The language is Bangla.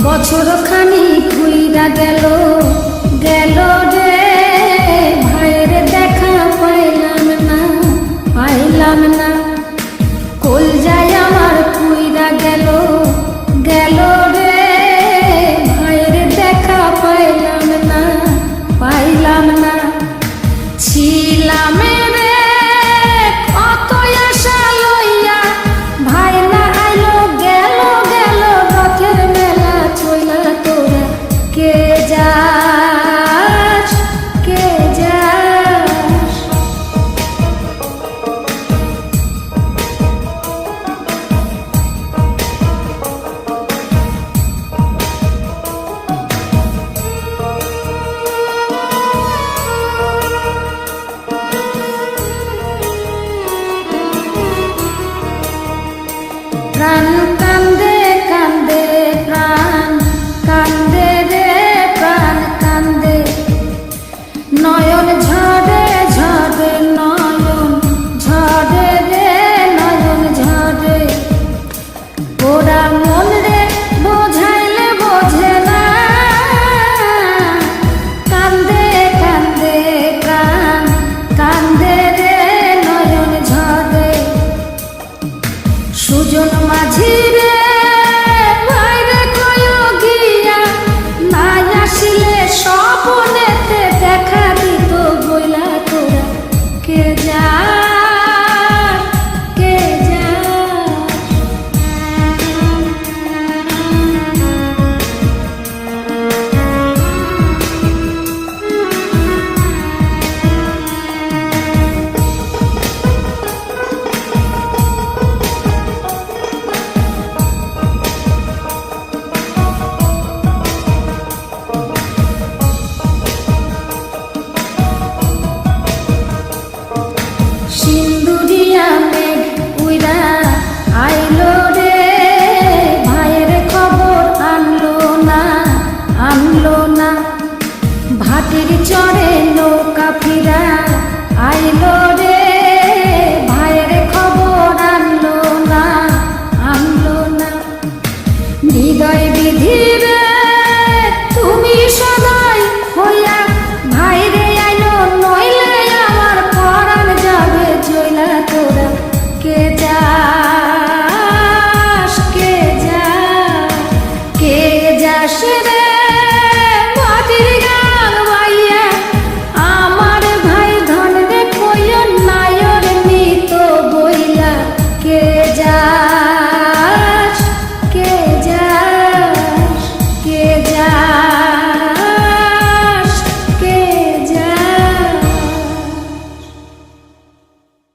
বছর খানি ঘুইরা গেল গেল রে ভাইয়ের দেখা পাইলাম না পাইলাম না। কল যায় আমার ঘুইরা গেল গেল রে ভাইয়ের দেখা পাইলাম না পাইলাম না। ছিলাম রে কত আশা লইয়া ভাই না আইলো গেল গেল রথের মেলা চইলা তোরা কে যাস কে যাস। প্রাণ কান্দে কান্দে প্রাণ কান্দে রে প্রাণ কান্দে নয়ন ঝরে ঝরে নয়ন ঝরে রে নয়ন ঝরে। ওরা মন রে বোঝাইলে বোঝে না কান্দে কান্দে প্রাণ কান্দে রে নয়ন ঝরে। সুজন মাঝি রে